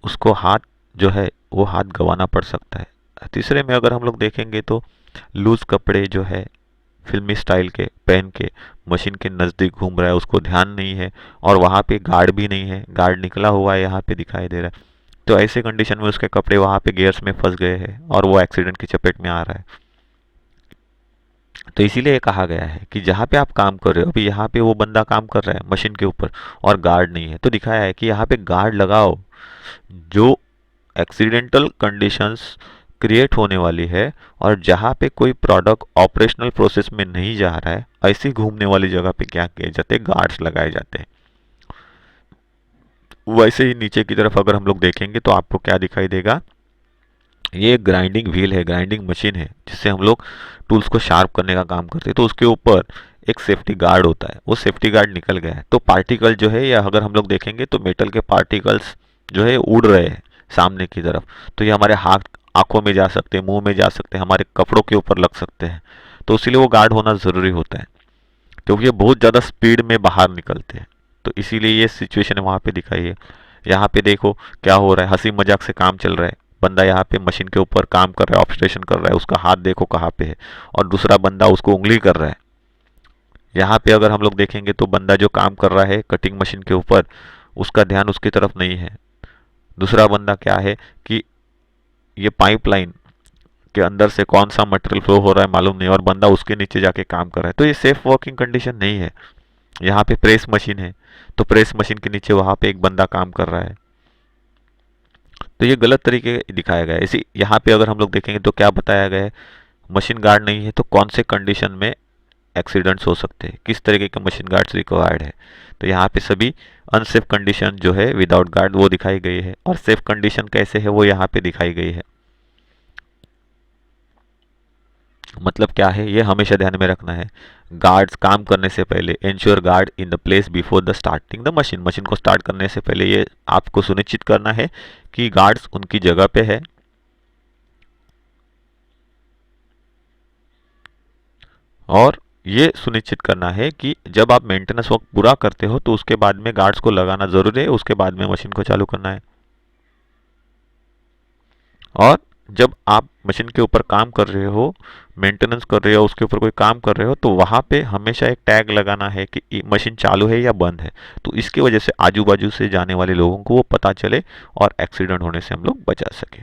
A: उसको हाथ जो है वो हाथ गंवाना पड़ सकता है। तीसरे में अगर हम लोग देखेंगे तो लूज कपड़े जो है फिल्मी स्टाइल के पहन के मशीन के नज़दीक घूम रहा है, उसको ध्यान नहीं है, और वहाँ पे गार्ड भी नहीं है, गार्ड निकला हुआ है यहाँ पे दिखाई दे रहा है। तो ऐसे कंडीशन में उसके कपड़े वहाँ पे गियर्स में फंस गए हैं और वो एक्सीडेंट की चपेट में आ रहा है। तो इसीलिए कहा गया है कि जहाँ पे आप काम कर रहे हो, अभी यहाँ पे वो बंदा काम कर रहा है मशीन के ऊपर और गार्ड नहीं है, तो दिखाया है कि यहाँ पे गार्ड लगाओ। जो एक्सीडेंटल कंडीशंस क्रिएट होने वाली है और जहाँ पे कोई प्रोडक्ट ऑपरेशनल प्रोसेस में नहीं जा रहा है, ऐसी घूमने वाली जगह पे क्या किए जाते हैं, गार्ड्स लगाए जाते हैं। वैसे ही नीचे की तरफ अगर हम लोग देखेंगे तो आपको क्या दिखाई देगा, ये ग्राइंडिंग व्हील है, ग्राइंडिंग मशीन है, जिससे हम लोग टूल्स को शार्प करने का काम करते हैं। तो उसके ऊपर एक सेफ्टी गार्ड होता है, वो सेफ्टी गार्ड निकल गया है, तो पार्टिकल जो है, या अगर हम लोग देखेंगे तो मेटल के पार्टिकल्स जो है उड़ रहे हैं सामने की तरफ। तो ये हमारे हाथ आंखों में जा सकते हैं, मुंह में जा सकते हैं, हमारे कपड़ों के ऊपर लग सकते हैं। तो इसीलिए वो गार्ड होना ज़रूरी होता है, क्योंकि ये बहुत ज़्यादा स्पीड में बाहर निकलते हैं। तो इसीलिए ये सिचुएशन वहाँ पे दिखाई है। यहाँ पे देखो क्या हो रहा है, हंसी मजाक से काम चल रहा है, बंदा यहाँ पे मशीन के ऊपर काम कर रहा है, ऑब्जर्वेशन कर रहा है, उसका हाथ देखो कहाँ पे है, और दूसरा बंदा उसको उंगली कर रहा है। यहाँ पे अगर हम लोग देखेंगे तो बंदा जो काम कर रहा है कटिंग मशीन के ऊपर, उसका ध्यान उसकी तरफ नहीं है। दूसरा बंदा क्या है कि ये पाइपलाइन के अंदर से कौन सा मटेरियल फ्लो हो रहा है मालूम नहीं, और बंदा उसके नीचे जाके काम कर रहा है। तो ये सेफ वर्किंग कंडीशन नहीं है। यहाँ पे प्रेस मशीन है, तो प्रेस मशीन के नीचे वहाँ पे एक बंदा काम कर रहा है, तो ये गलत तरीके दिखाया गया है। इसी यहाँ पे अगर हम लोग देखेंगे तो क्या बताया गया है, मशीन गार्ड नहीं है तो कौन से कंडीशन में एक्सीडेंट्स हो सकते हैं, किस तरीके के मशीन गार्ड्स रिक्वायर्ड है। तो यहाँ पे सभी अनसेफ कंडीशन जो है विदाउट गार्ड वो दिखाई गई है, और सेफ कंडीशन कैसे है वो यहाँ पे दिखाई गई है। मतलब क्या है, ये हमेशा ध्यान में रखना है। गार्ड्स काम करने से पहले ensure guard in the place before the starting the machine, machine को स्टार्ट करने से पहले ये आपको सुनिश्चित करना है कि गार्ड्स उनकी जगह पे है, और ये सुनिश्चित करना है कि जब आप मेंटेनेंस वर्क पूरा करते हो तो उसके बाद में गार्ड्स को लगाना जरूरी है, उसके बाद में मशीन को चालू करना है। और जब आप मशीन के ऊपर काम कर रहे हो, मेंटेनेंस कर रहे हो, उसके ऊपर कोई काम कर रहे हो, तो वहाँ पे हमेशा एक टैग लगाना है कि ये मशीन चालू है या बंद है, तो इसकी वजह से आजू बाजू से जाने वाले लोगों को वो पता चले और एक्सीडेंट होने से हम लोग बचा सके।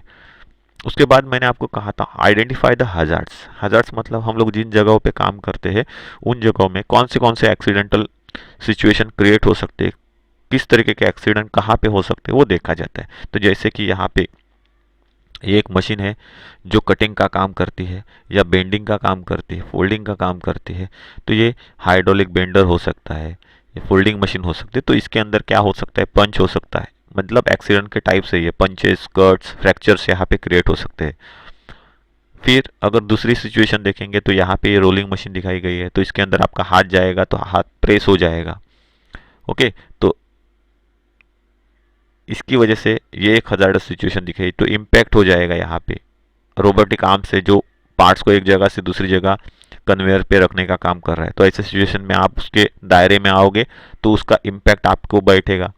A: उसके बाद मैंने आपको कहा था आइडेंटिफाई द हजार्ड्स। हजार्ड्स मतलब हम लोग जिन जगहों पे काम करते हैं उन जगहों में कौन से एक्सीडेंटल सिचुएशन क्रिएट हो सकते हैं, किस तरीके के एक्सीडेंट कहाँ पे हो सकते हैं वो देखा जाता है। तो जैसे कि यहाँ पे ये एक मशीन है जो कटिंग का काम करती है, या बेंडिंग का काम करती है, फोल्डिंग का काम करती है। तो ये हाइड्रोलिक बेंडर हो सकता है, ये फोल्डिंग मशीन हो सकती है। तो इसके अंदर क्या हो सकता है, पंच हो सकता है, मतलब एक्सीडेंट के टाइप से ये पंचेस, कट्स, फ्रैक्चर्स यहाँ पे क्रिएट हो सकते हैं। फिर अगर दूसरी सिचुएशन देखेंगे तो यहाँ पे ये रोलिंग मशीन दिखाई गई है, तो इसके अंदर आपका हाथ जाएगा तो हाथ प्रेस हो जाएगा। ओके, तो इसकी वजह से ये एक हजार्डस सिचुएशन दिखाई, तो इम्पैक्ट हो जाएगा यहाँ पे रोबोटिक आर्म से, जो पार्ट्स को एक जगह से दूसरी जगह कन्वेयर पे रखने का काम कर रहा है। तो ऐसे सिचुएशन में आप उसके दायरे में आओगे तो उसका इम्पैक्ट आपको बैठेगा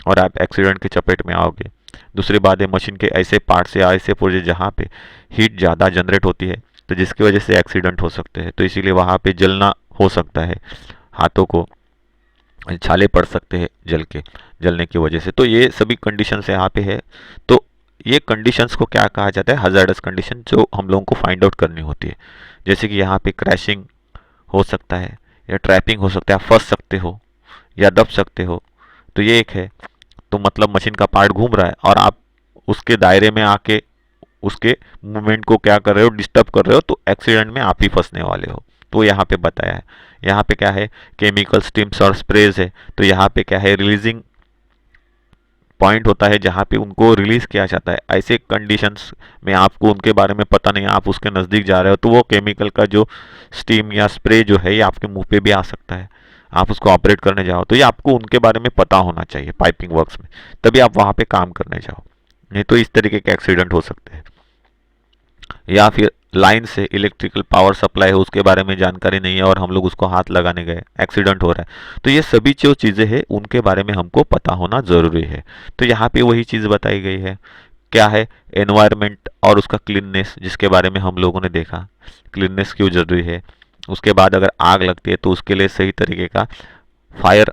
A: और आप एक्सीडेंट की चपेट में आओगे। दूसरी बात है, मशीन के ऐसे पार्ट्स या ऐसे पुर्जे जहाँ पे हीट ज़्यादा जनरेट होती है तो जिसकी वजह से एक्सीडेंट हो सकते हैं। तो इसीलिए वहाँ पे जलना हो सकता है, हाथों को छाले पड़ सकते हैं जलने की वजह से। तो ये सभी कंडीशंस यहाँ पे है। तो ये कंडीशंस को क्या कहा जाता है, हजार्डस कंडीशन, जो हम लोगों को फाइंड आउट करनी होती है। जैसे कि यहाँ पे क्रैशिंग हो सकता है या ट्रैपिंग हो सकता है, आप फंस सकते हो या दब सकते हो। तो ये एक है। तो मतलब मशीन का पार्ट घूम रहा है और आप उसके दायरे में आके उसके मूवमेंट को क्या कर रहे हो, डिस्टर्ब कर रहे हो, तो एक्सीडेंट में आप ही फंसने वाले हो। तो यहाँ पे बताया है। यहाँ पे क्या है, केमिकल स्टीम्स और स्प्रेज है। तो यहाँ पे क्या है, रिलीजिंग पॉइंट होता है जहाँ पे उनको रिलीज किया जाता है। ऐसे कंडीशंस में आपको उनके बारे में पता नहीं है, आप उसके नज़दीक जा रहे हो तो वो केमिकल का जो स्टीम या स्प्रे जो है ये आपके मुंह पे भी आ सकता है। आप उसको ऑपरेट करने जाओ तो ये आपको उनके बारे में पता होना चाहिए पाइपिंग वर्क्स में, तभी आप वहाँ पे काम करने जाओ, नहीं तो इस तरीके के एक्सीडेंट हो सकते हैं। या फिर लाइन से इलेक्ट्रिकल पावर सप्लाई है उसके बारे में जानकारी नहीं है और हम लोग उसको हाथ लगाने गए, एक्सीडेंट हो रहा है। तो ये सभी जो चीज़ें हैं उनके बारे में हमको पता होना ज़रूरी है। तो यहाँ पे वही चीज़ बताई गई है, क्या है, एनवायरनमेंट और उसका क्लीननेस, जिसके बारे में हम लोगों ने देखा क्लीननेस क्यों ज़रूरी है। उसके बाद अगर आग लगती है तो उसके लिए सही तरीके का फायर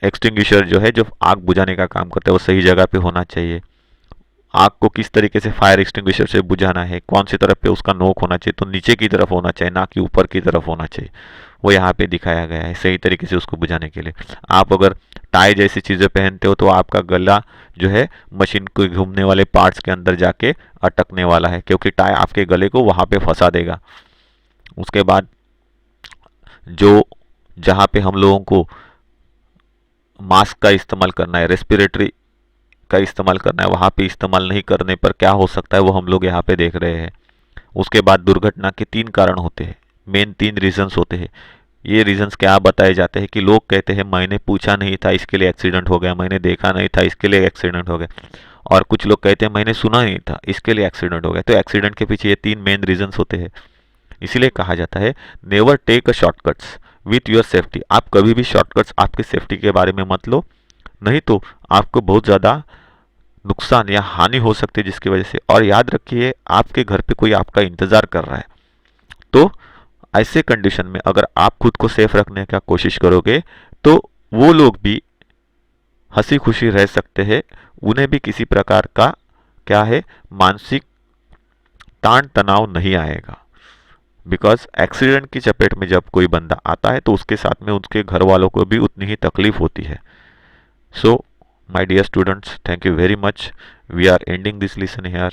A: एक्सटिंग्विशर जो है, जो आग बुझाने का काम करता है, वो सही जगह पे होना चाहिए। आग को किस तरीके से फायर एक्सटिंग्विशर से बुझाना है, कौन सी तरफ पे उसका नोक होना चाहिए, तो नीचे की तरफ होना चाहिए, ना कि ऊपर की तरफ होना चाहिए। वो यहाँ पे दिखाया गया है सही तरीके से उसको बुझाने के लिए। आप अगर टाई जैसी चीज़ें पहनते हो तो आपका गला जो है मशीन के घूमने वाले पार्ट्स के अंदर जाके अटकने वाला है, क्योंकि टाई आपके गले को वहाँ पे फंसा देगा। उसके बाद जो जहाँ पे हम लोगों को मास्क का इस्तेमाल करना है, रेस्पिरेटरी का इस्तेमाल करना है, वहाँ पे इस्तेमाल नहीं करने पर क्या हो सकता है वो हम लोग यहाँ पे देख रहे हैं। उसके बाद दुर्घटना के 3 कारण होते हैं, मेन 3 रीजंस होते हैं। ये रीजंस क्या बताए जाते हैं कि लोग कहते हैं मैंने पूछा नहीं था इसके लिए एक्सीडेंट हो गया, मैंने देखा नहीं था इसके लिए एक्सीडेंट हो गया, और कुछ लोग कहते हैं मैंने सुना नहीं था इसके लिए एक्सीडेंट हो गया। तो एक्सीडेंट के पीछे ये 3 मेन रीजंस होते हैं। इसीलिए कहा जाता है never take a shortcuts with your safety. आप कभी भी शॉर्टकट्स आपके सेफ्टी के बारे में मत लो, नहीं तो आपको बहुत ज़्यादा नुकसान या हानि हो सकती है जिसकी वजह से। और याद रखिए आपके घर पे कोई आपका इंतज़ार कर रहा है, तो ऐसे कंडीशन में अगर आप खुद को सेफ रखने का कोशिश करोगे तो वो लोग भी हंसी खुशी रह सकते हैं, उन्हें भी किसी प्रकार का क्या है, मानसिक ताण तनाव नहीं आएगा। बिकॉज एक्सीडेंट की चपेट में जब कोई बंदा आता है तो उसके साथ में उसके घर वालों को भी उतनी ही तकलीफ होती है। सो my dear students, thank you very much. We are ending this lesson here.